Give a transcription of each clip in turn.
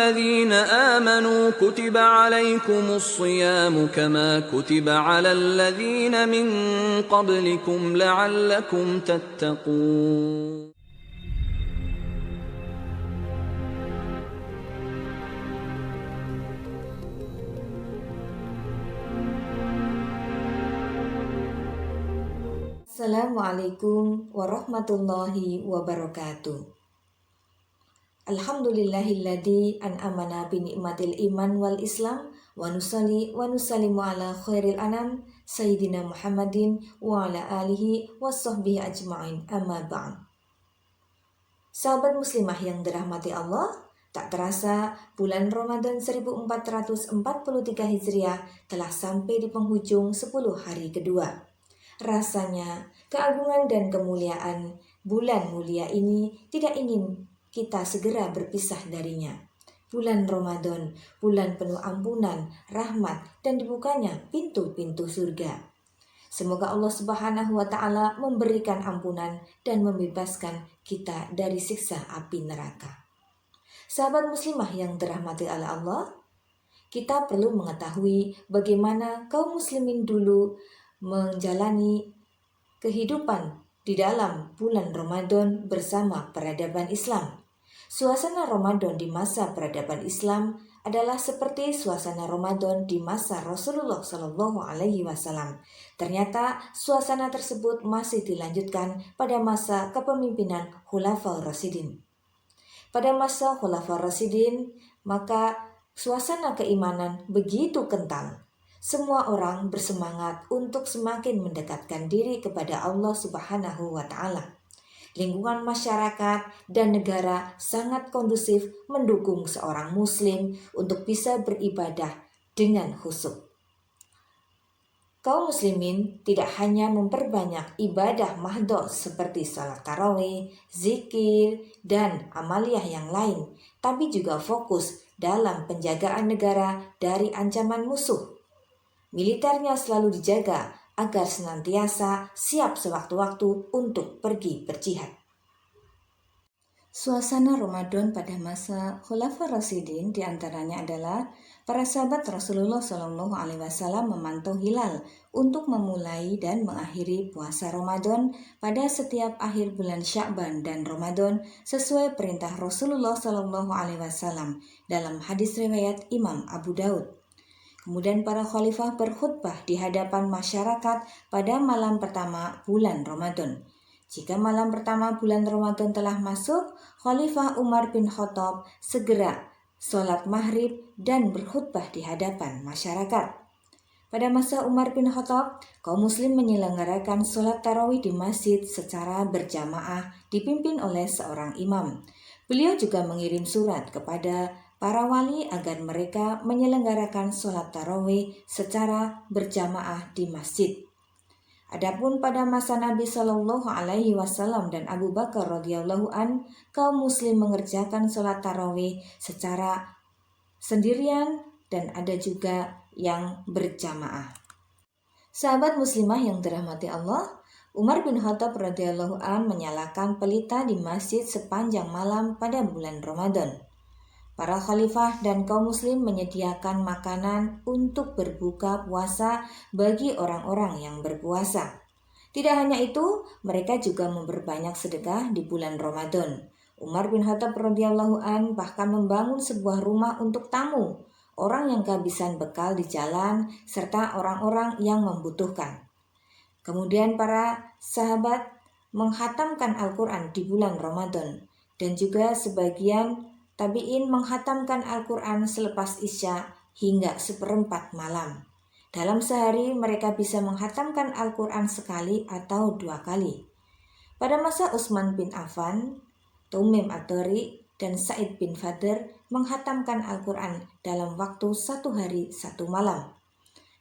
الذين آمنوا كتب عليكم الصيام كما كتب على الذين من قبلكم لعلكم تتقون. Assalamualaikum warahmatullahi wabarakatuh. Alhamdulillahilladzi an'amana bi ni'matil iman wal islam wa nusalli wa nusallimu ala khairil anam sayyidina Muhammadin wa ala alihi wa sahbihi ajma'in, amma ba'd. Sahabat muslimah yang dirahmati Allah, tak terasa bulan Ramadan 1443 Hijriah telah sampai di penghujung 10 hari kedua. Rasanya keagungan dan kemuliaan bulan mulia ini tidak ingin kita segera berpisah darinya. Bulan Ramadan, bulan penuh ampunan, rahmat, dan dibukanya pintu-pintu surga. Semoga Allah Subhanahu wa Ta'ala memberikan ampunan dan membebaskan kita dari siksa api neraka. Sahabat muslimah yang dirahmati oleh Allah, kita perlu mengetahui bagaimana kaum muslimin dulu menjalani kehidupan di dalam bulan Ramadan bersama peradaban Islam. Suasana Ramadan di masa peradaban Islam adalah seperti suasana Ramadan di masa Rasulullah Shallallahu Alaihi Wasallam. Ternyata suasana tersebut masih dilanjutkan pada masa kepemimpinan Khulafaur Rasyidin. Pada masa Khulafaur Rasyidin, maka suasana keimanan begitu kental. Semua orang bersemangat untuk semakin mendekatkan diri kepada Allah Subhanahu wa Ta'ala. Lingkungan masyarakat dan negara sangat kondusif mendukung seorang muslim untuk bisa beribadah dengan khusyuk. Kaum muslimin tidak hanya memperbanyak ibadah mahdhah seperti salat tarawih, zikir, dan amaliyah yang lain, tapi juga fokus dalam penjagaan negara dari ancaman musuh. Militernya selalu dijaga agar senantiasa siap sewaktu-waktu untuk pergi berjihad. Suasana Ramadan pada masa Khulafaur Rasyidin diantaranya adalah para sahabat Rasulullah Shallallahu Alaihi Wasallam memantau hilal untuk memulai dan mengakhiri puasa Ramadan pada setiap akhir bulan Sya'ban dan Ramadan sesuai perintah Rasulullah Shallallahu Alaihi Wasallam dalam hadis riwayat Imam Abu Daud. Kemudian para khalifah berkhutbah di hadapan masyarakat pada malam pertama bulan Ramadan. Jika malam pertama bulan Ramadan telah masuk, Khalifah Umar bin Khattab segera sholat maghrib dan berkhutbah di hadapan masyarakat. Pada masa Umar bin Khattab, kaum muslim menyelenggarakan sholat tarawih di masjid secara berjamaah dipimpin oleh seorang imam. Beliau juga mengirim surat kepada para wali agar mereka menyelenggarakan sholat tarawih secara berjamaah di masjid. Adapun pada masa Nabi Shallallahu Alaihi Wasallam dan Abu Bakar radhiyallahu an, kaum muslim mengerjakan sholat tarawih secara sendirian dan ada juga yang berjamaah. Sahabat muslimah yang dirahmati Allah, Umar bin Khattab radhiyallahu an menyalakan pelita di masjid sepanjang malam pada bulan Ramadan. Para khalifah dan kaum muslim menyediakan makanan untuk berbuka puasa bagi orang-orang yang berpuasa. Tidak hanya itu, mereka juga memperbanyak sedekah di bulan Ramadan. Umar bin Khattab radhiyallahu an bahkan membangun sebuah rumah untuk tamu, orang yang kehabisan bekal di jalan, serta orang-orang yang membutuhkan. Kemudian para sahabat menghatamkan Al-Quran di bulan Ramadan, dan juga sebagian tabi'in menghatamkan Al-Quran selepas Isya hingga seperempat malam. Dalam sehari mereka bisa menghatamkan Al-Quran sekali atau 2 kali. Pada masa Utsman bin Affan, Tumim At-Tari, dan Sa'id bin Fadr menghatamkan Al-Quran dalam waktu 1 hari 1 malam.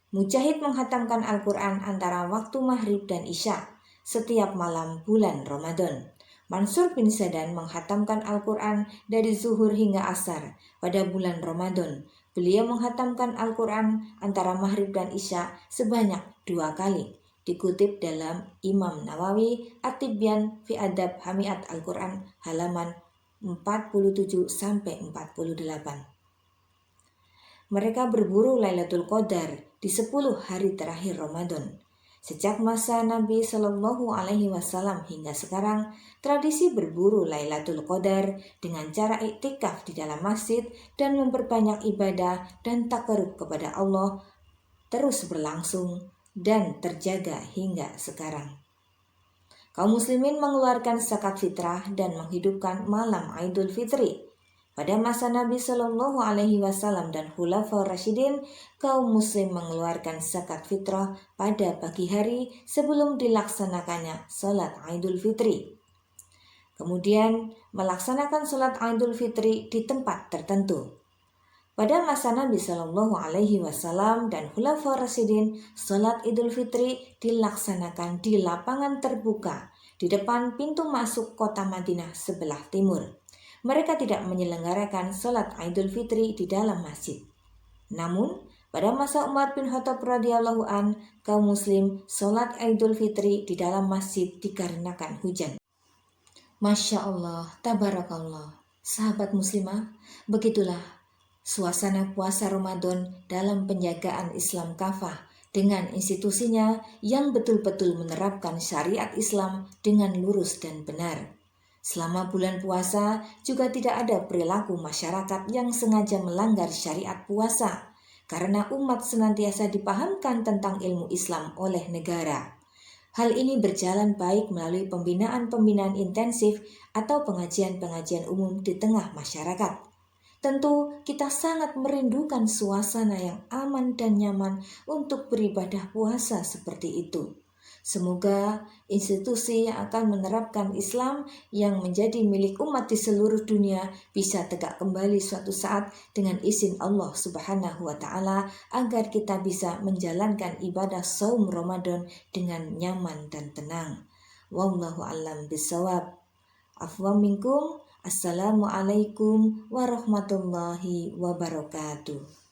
Mujahid menghatamkan Al-Quran antara waktu maghrib dan Isya setiap malam bulan Ramadan. Mansur bin Sadan menghatamkan Al-Quran dari zuhur hingga asar pada bulan Ramadan. Beliau menghatamkan Al-Quran antara maghrib dan Isya sebanyak 2 kali. Dikutip dalam Imam Nawawi At-Tibyan fi Adab Hamiat Al-Quran halaman 47-48. Mereka berburu Lailatul Qadar di 10 hari terakhir Ramadan. Sejak masa Nabi Shallallahu Alaihi Wasallam hingga sekarang, tradisi berburu Lailatul Qadar dengan cara iktikaf di dalam masjid dan memperbanyak ibadah dan takarub kepada Allah terus berlangsung dan terjaga hingga sekarang. Kaum muslimin mengeluarkan zakat fitrah dan menghidupkan malam Idul Fitri. Pada masa Nabi Shallallahu Alaihi Wasallam dan Khulafaur Rasyidin, kaum muslim mengeluarkan zakat fitrah pada pagi hari sebelum dilaksanakannya salat Idul Fitri. Kemudian melaksanakan salat Idul Fitri di tempat tertentu. Pada masa Nabi Shallallahu Alaihi Wasallam dan Khulafaur Rasyidin, salat Idul Fitri dilaksanakan di lapangan terbuka di depan pintu masuk kota Madinah sebelah timur. Mereka tidak menyelenggarakan salat Idul Fitri di dalam masjid. Namun, pada masa Umar bin Khattab radhiyallahu an, kaum muslim salat Idul Fitri di dalam masjid dikarenakan hujan. Masya Allah, tabarakallah. Sahabat muslimah, begitulah suasana puasa Ramadan dalam penjagaan Islam kafah dengan institusinya yang betul-betul menerapkan syariat Islam dengan lurus dan benar. Selama bulan puasa juga tidak ada perilaku masyarakat yang sengaja melanggar syariat puasa, karena umat senantiasa dipahamkan tentang ilmu Islam oleh negara. Hal ini berjalan baik melalui pembinaan-pembinaan intensif atau pengajian-pengajian umum di tengah masyarakat. Tentu kita sangat merindukan suasana yang aman dan nyaman untuk beribadah puasa seperti itu. Semoga institusi yang akan menerapkan Islam yang menjadi milik umat di seluruh dunia bisa tegak kembali suatu saat dengan izin Allah Subhanahu wa Ta'ala, agar kita bisa menjalankan ibadah saum Ramadan dengan nyaman dan tenang. Wallahu a'lam bishawab. Afwa minkum. Assalamualaikum warahmatullahi wabarakatuh.